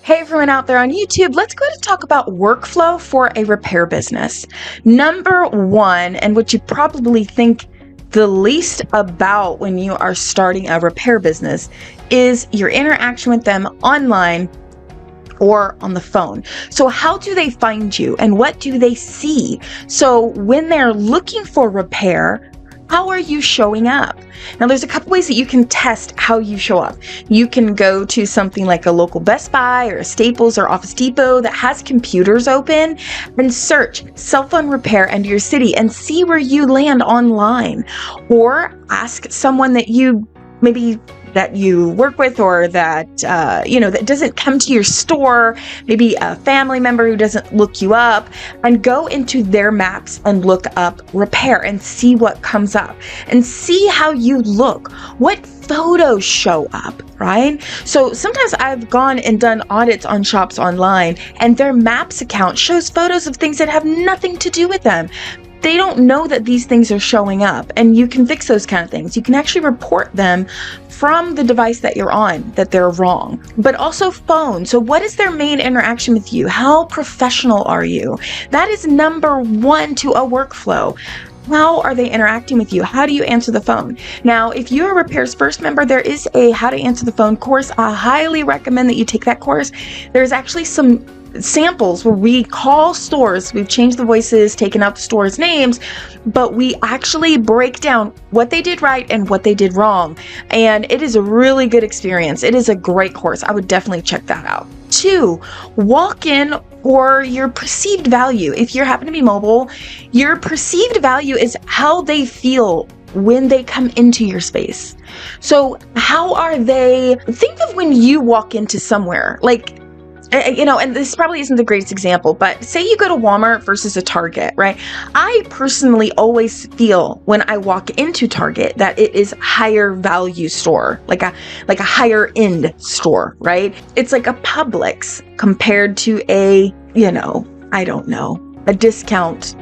Hey everyone out there on YouTube, let's go ahead and talk about workflow for a repair business. Number one, and what you probably think the least about when you are starting a repair business, is your interaction with them online or on the phone. So how do they find you and what do they see? So when they're looking for repair, how are you showing up? Now, there's a couple ways that you can test how you show up. You can go to something like a local Best Buy or a Staples or Office Depot that has computers open and search cell phone repair in your city and see where you land online. Or ask someone that you work with or that doesn't come to your store, maybe a family member who doesn't look you up, and go into their maps and look up repair and see what comes up and see how you look, what photos show up, right? So sometimes I've gone and done audits on shops online and their maps account shows photos of things that have nothing to do with them. They don't know that these things are showing up, and you can fix those kind of things. You can actually report them from the device that you're on that they're wrong. But also phone. So what is their main interaction with you? How professional are you? That is number one to a workflow. How are they interacting with you? How do you answer the phone? Now, if you're a Repairs First member, there is a How to Answer the Phone course. I highly recommend that you take that course. There's actually some samples where we call stores, we've changed the voices, taken out the stores' names, but we actually break down what they did right and what they did wrong. And it is a really good experience. It is a great course. I would definitely check that out. 2, walk in for your perceived value. If you happen to be mobile, your perceived value is how they feel when they come into your space. So how are they? Think of when you walk into somewhere, and this probably isn't the greatest example, but say you go to Walmart versus a Target, right? I personally always feel when I walk into Target that it is higher value store, like a higher end store, right? It's like a Publix compared to a discount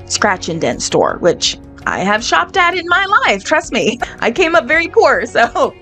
scratch and dent store, which I have shopped at in my life. Trust me, I came up very poor, so.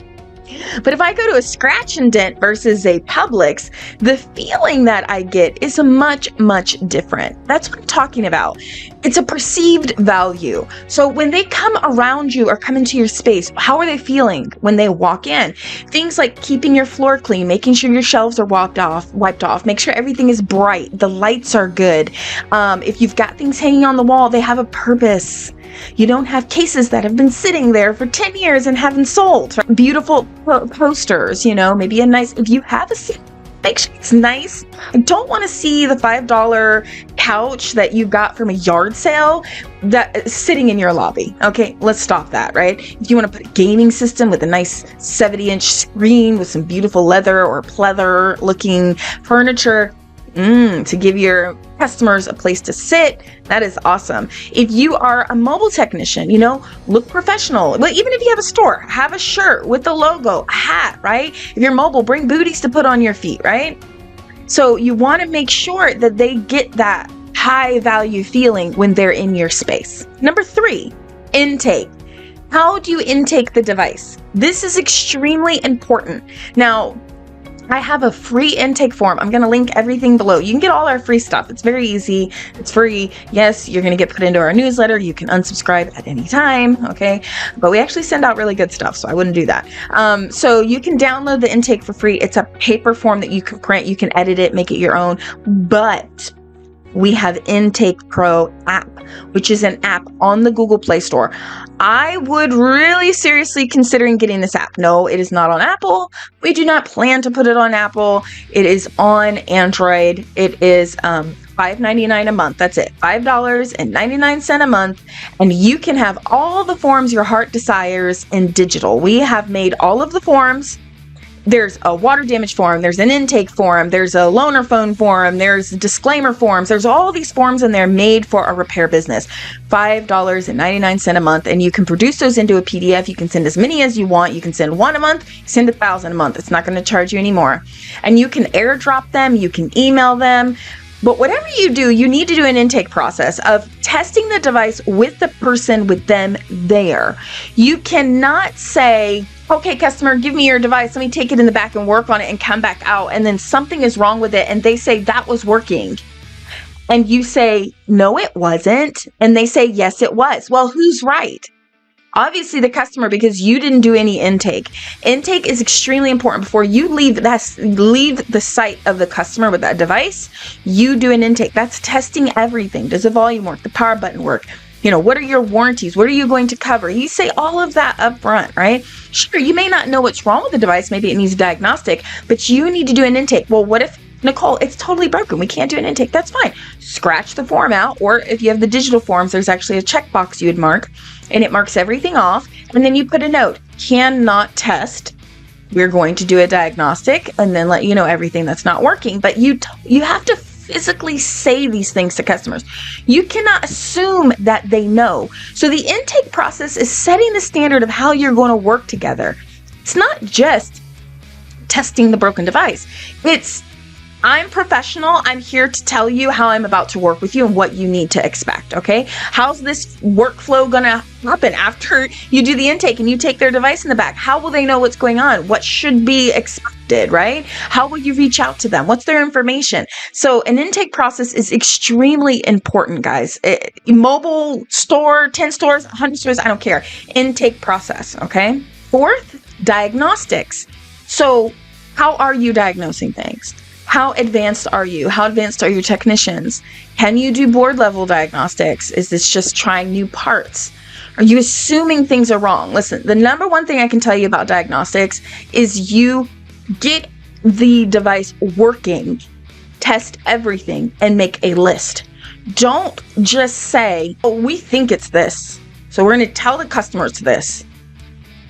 But if I go to a scratch and dent versus a Publix, the feeling that I get is much, much different. That's what I'm talking about. It's a perceived value. So when they come around you or come into your space, how are they feeling when they walk in? Things like keeping your floor clean, making sure your shelves are wiped off, make sure everything is bright, the lights are good. If you've got things hanging on the wall, they have a purpose. You don't have cases that have been sitting there for 10 years and haven't sold. Beautiful posters, maybe if you have a seat, make sure it's nice. I don't want to see the $5 couch that you got from a yard sale that is sitting in your lobby. Okay, let's stop that, right? If you want to put a gaming system with a nice 70-inch screen with some beautiful leather or pleather looking furniture, to give your customers a place to sit, that is awesome. If you are a mobile technician, look professional. But even if you have a store, have a shirt with the logo, a hat, right? If you're mobile, bring booties to put on your feet, right? So you want to make sure that they get that high value feeling when they're in your space. Number 3, intake. How do you intake the device? This is extremely important. Now, I have a free intake form. I'm going to link everything below. You can get all our free stuff. It's very easy. It's free. Yes, you're going to get put into our newsletter. You can unsubscribe at any time. Okay. But we actually send out really good stuff, so I wouldn't do that. So you can download the intake for free. It's a paper form that you can print. You can edit it, make it your own. But we have Intake Pro app, which is an app on the Google Play Store. I would really seriously considering getting this app. No, it is not on Apple. We do not plan to put it on Apple. It is on Android. It is $5.99 a month. That's it. $5.99 a month. And you can have all the forms your heart desires in digital. We have made all of the forms. There's a water damage form, there's an intake form, there's a loaner phone form, there's disclaimer forms, there's all these forms in there made for a repair business. $5.99 a month, and you can produce those into a PDF. You can send as many as you want. You can send 1 a month, send 1,000 a month. It's not going to charge you anymore. And you can airdrop them, you can email them. But whatever you do, you need to do an intake process of testing the device with the person, with them there. You cannot say, okay, customer, give me your device. Let me take it in the back and work on it and come back out. And then something is wrong with it. And they say that was working. And you say, no, it wasn't. And they say, yes, it was. Well, who's right? Obviously the customer, because you didn't do any intake. Intake is extremely important. Before you leave the site of the customer with that device, you do an intake. That's testing everything. Does the volume work? The power button work? What are your warranties? What are you going to cover? You say all of that up front, right? Sure, you may not know what's wrong with the device. Maybe it needs a diagnostic, but you need to do an intake. Well, what if, Nicole, it's totally broken. We can't do an intake. That's fine. Scratch the form out, or if you have the digital forms, there's actually a checkbox you would mark, and it marks everything off, and then you put a note, cannot test. We're going to do a diagnostic, and then let you know everything that's not working. But you have to physically say these things to customers. You cannot assume that they know. So the intake process is setting the standard of how you're going to work together. It's not just testing the broken device. It's, I'm professional. I'm here to tell you how I'm about to work with you and what you need to expect, okay? How's this workflow gonna happen after you do the intake and you take their device in the back? How will they know what's going on? What should be expected, right? How will you reach out to them? What's their information? So an intake process is extremely important, guys. Mobile store, 10 stores, 100 stores, I don't care. Intake process, okay? Fourth, diagnostics. So how are you diagnosing things? How advanced are you? How advanced are your technicians? Can you do board level diagnostics? Is this just trying new parts? Are you assuming things are wrong? Listen, the number one thing I can tell you about diagnostics is you get the device working, test everything, and make a list. Don't just say, oh, we think it's this, so we're going to tell the customers this.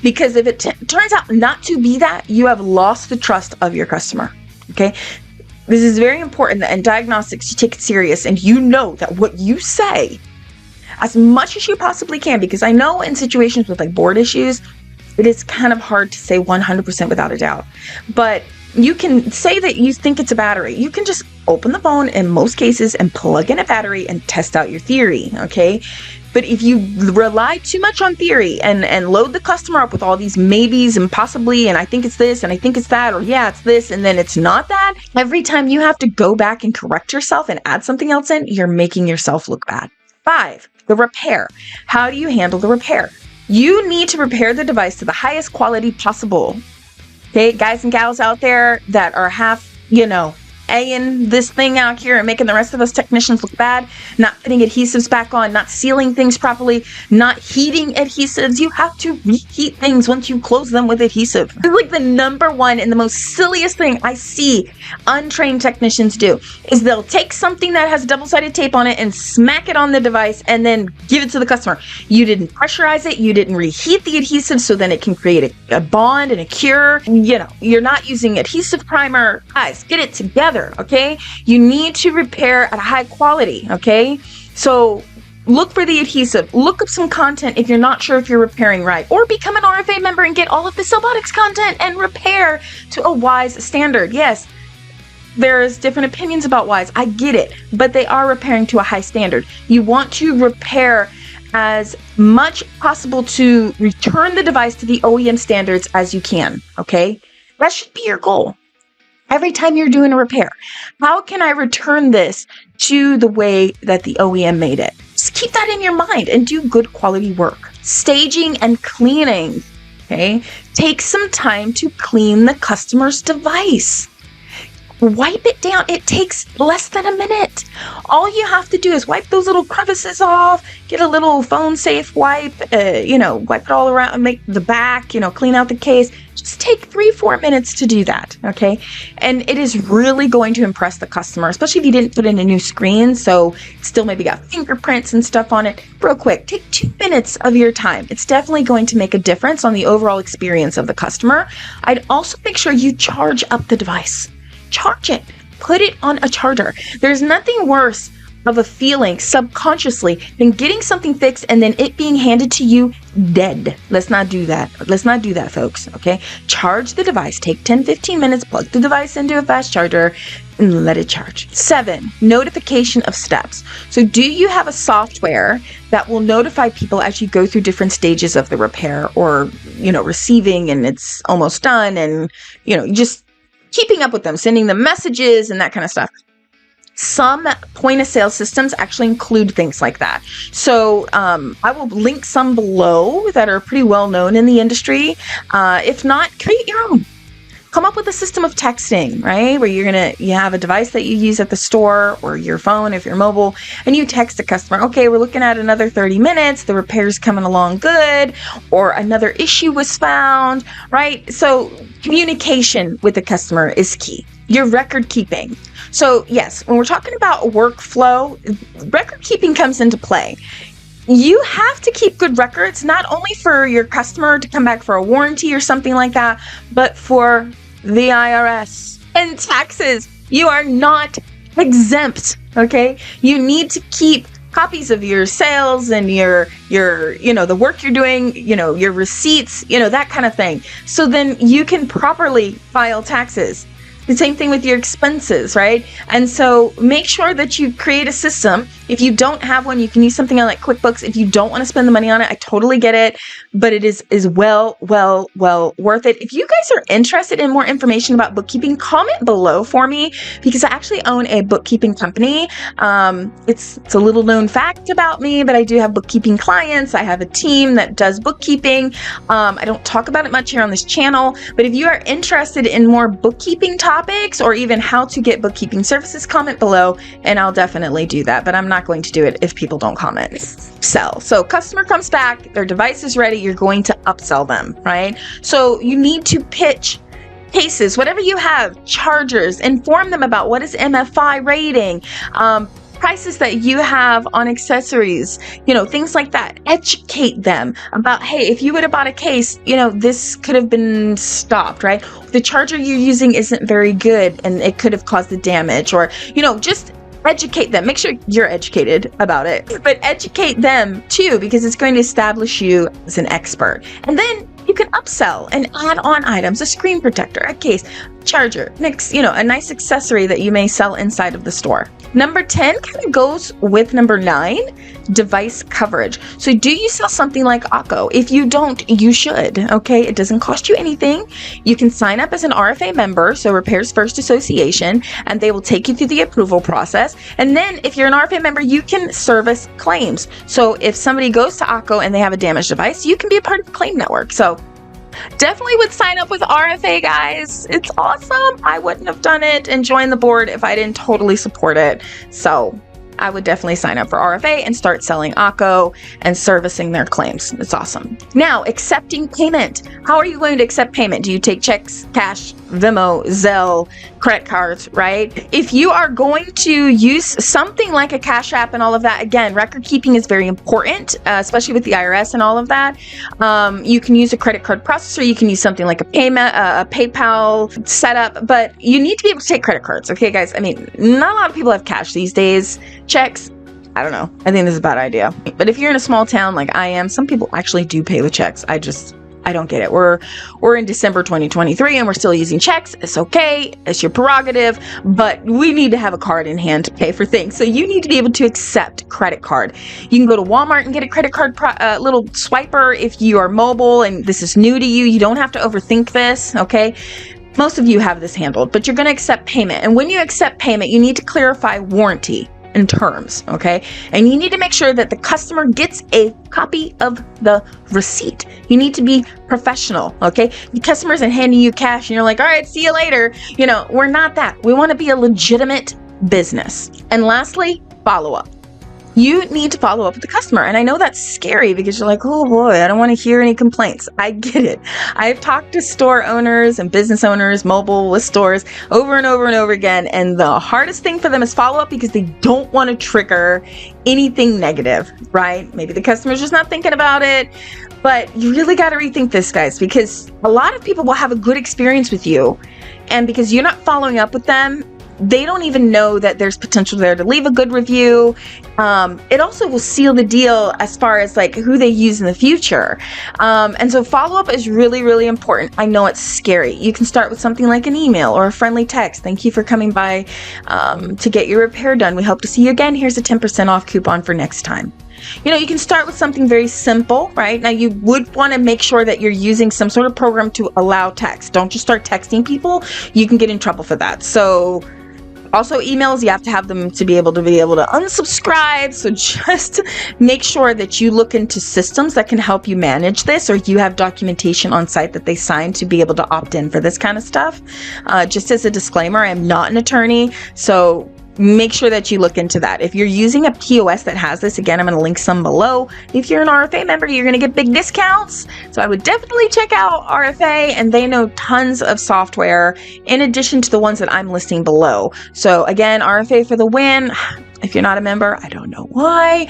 Because if it turns out not to be that, you have lost the trust of your customer, okay? This is very important that in diagnostics, you take it serious and you know that what you say as much as you possibly can, because I know in situations with like board issues, it is kind of hard to say 100% without a doubt, but you can say that you think it's a battery. You can just open the phone in most cases and plug in a battery and test out your theory, okay? But if you rely too much on theory and load the customer up with all these maybes and possibly, and I think it's this, and I think it's that, or yeah, it's this, and then it's not that, every time you have to go back and correct yourself and add something else in, you're making yourself look bad. 5, the repair. How do you handle the repair? You need to repair the device to the highest quality possible. Okay, guys and gals out there that are half, A-ing this thing out here and making the rest of us technicians look bad, not putting adhesives back on, not sealing things properly, not heating adhesives. You have to reheat things once you close them with adhesive. It's like the number one and the most silliest thing I see untrained technicians do is they'll take something that has double-sided tape on it and smack it on the device and then give it to the customer. You didn't pressurize it. You didn't reheat the adhesive so then it can create a bond and a cure. You're not using adhesive primer. Guys, get it together. Okay, you need to repair at a high quality. Okay, so look for the adhesive, look up some content if you're not sure if you're repairing right, or become an RFA member and get all of the CellBotics content and repair to a WISE standard. Yes, there's different opinions about WISE, I get it, but they are repairing to a high standard. You want to repair as much possible to return the device to the OEM standards as you can. Okay, that should be your goal. Every time you're doing a repair, how can I return this to the way that the OEM made it? Just keep that in your mind and do good quality work. Staging and cleaning, okay? Take some time to clean the customer's device. Wipe it down. It takes less than a minute. All you have to do is wipe those little crevices off, get a little phone safe wipe, wipe it all around and make the back, clean out the case. Just take 3-4 minutes to do that, okay? And it is really going to impress the customer, especially if you didn't put in a new screen, so it still maybe got fingerprints and stuff on it. Real quick, take 2 minutes of your time. It's definitely going to make a difference on the overall experience of the customer. I'd also make sure you charge up the device. Charge it. Put it on a charger. There's nothing worse of a feeling subconsciously than getting something fixed and then it being handed to you dead. Let's not do that. Let's not do that, folks. Okay. Charge the device. Take 10, 15 minutes, plug the device into a fast charger and let it charge. 7, notification of steps. So do you have a software that will notify people as you go through different stages of the repair or, receiving and it's almost done and, just keeping up with them, sending them messages and that kind of stuff? Some point of sale systems actually include things like that. So I will link some below that are pretty well known in the industry. If not, create your own. Come up with a system of texting, right? Where you have a device that you use at the store or your phone if you're mobile, and you text a customer, okay, we're looking at another 30 minutes, the repair's coming along good, or another issue was found, right? So communication with the customer is key. Your record keeping. So yes, when we're talking about workflow, record keeping comes into play. You have to keep good records, not only for your customer to come back for a warranty or something like that, but for the IRS and taxes. You are not exempt, okay? You need to keep copies of your sales and your the work you're doing, your receipts, that kind of thing. So then you can properly file taxes. The same thing with your expenses, right? And so make sure that you create a system. If you don't have one, you can use something like QuickBooks. If you don't want to spend the money on it, I totally get it, but it is well worth it. If you guys are interested in more information about bookkeeping, comment below for me because I actually own a bookkeeping company. It's a little known fact about me, but I do have bookkeeping clients. I have a team that does bookkeeping. I don't talk about it much here on this channel, but if you are interested in more bookkeeping topics or even how to get bookkeeping services, comment below and I'll definitely do that. But I'm not going to do it if people don't comment. Sell. So customer comes back, their device is ready, you're going to upsell them, right? So you need to pitch cases, whatever you have, chargers, inform them about what is MFI rating, prices that you have on accessories, things like that. Educate them about, hey, if you would have bought a case, this could have been stopped, right? The charger you're using isn't very good and it could have caused the damage, or, just educate them. Make sure you're educated about it, but educate them too, because it's going to establish you as an expert. And then you can upsell and add on items, a screen protector, a case, charger, next, a nice accessory that you may sell inside of the store. Number 10 kind of goes with number 9, device coverage. So do you sell something like AKKO? If you don't, you should, okay? It doesn't cost you anything. You can sign up as an RFA member, so Repairs First Association, and they will take you through the approval process. And then if you're an RFA member, you can service claims. So if somebody goes to AKKO and they have a damaged device, you can be a part of the claim network. So definitely would sign up with RFA, guys. It's awesome. I wouldn't have done it and joined the board if I didn't totally support it. So I would definitely sign up for RFA and start selling AKKO and servicing their claims. It's awesome. Now, accepting payment. How are you going to accept payment? Do you take checks, cash, Venmo, Zelle, credit cards, right? If you are going to use something like a Cash App and all of that, again, record keeping is very important, especially with the IRS and all of that. You can use a credit card processor. You can use something like a PayPal setup, but you need to be able to take credit cards. Okay, guys? I mean, not a lot of people have cash these days. Checks, I don't know. I think this is a bad idea. But if you're in a small town like I am, some people actually do pay with checks. I don't get it. We're in December 2023 and we're still using checks. It's okay. It's your prerogative, but we need to have a card in hand to pay for things. So you need to be able to accept credit card. You can go to Walmart and get a credit card little swiper if you are mobile and this is new to you. You don't have to overthink this, okay? Most of you have this handled, but you're going to accept payment. And when you accept payment, you need to clarify warranty and terms, okay? And you need to make sure that the customer gets a copy of the receipt. You need to be professional, okay? The customer isn't handing you cash and you're like, all right, see you later. We're not that. We want to be a legitimate business. And lastly, follow up. You need to follow up with the customer. And I know that's scary because you're like, oh boy, I don't want to hear any complaints. I get it. I've talked to store owners and business owners, mobile with stores over and over and over again. And the hardest thing for them is follow up because they don't want to trigger anything negative, right? Maybe the customer's just not thinking about it. But you really got to rethink this, guys, because a lot of people will have a good experience with you. And because you're not following up with them, they don't even know that there's potential there to leave a good review. It also will seal the deal as far as like who they use in the future. And so follow-up is really, really important. I know it's scary. You can start with something like an email or a friendly text. Thank you for coming by to get your repair done. We hope to see you again. Here's a 10% off coupon for next time. You know, you can start with something very simple, right? Now, you would want to make sure that you're using some sort of program to allow text. Don't just start texting people. You can get in trouble for that. So also emails, you have to have them to be able to unsubscribe. So just make sure that you look into systems that can help you manage this, or you have documentation on site that they sign to be able to opt in for this kind of stuff. Just as a disclaimer, I am not an attorney, so make sure that you look into that. If you're using a POS that has this, again, I'm going to link some below. If you're an RFA member, you're going to get big discounts. So I would definitely check out RFA, and they know tons of software in addition to the ones that I'm listing below. So again, RFA for the win. If you're not a member, I don't know why.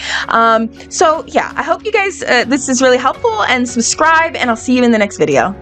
So yeah, I hope you guys, this is really helpful, and subscribe, and I'll see you in the next video.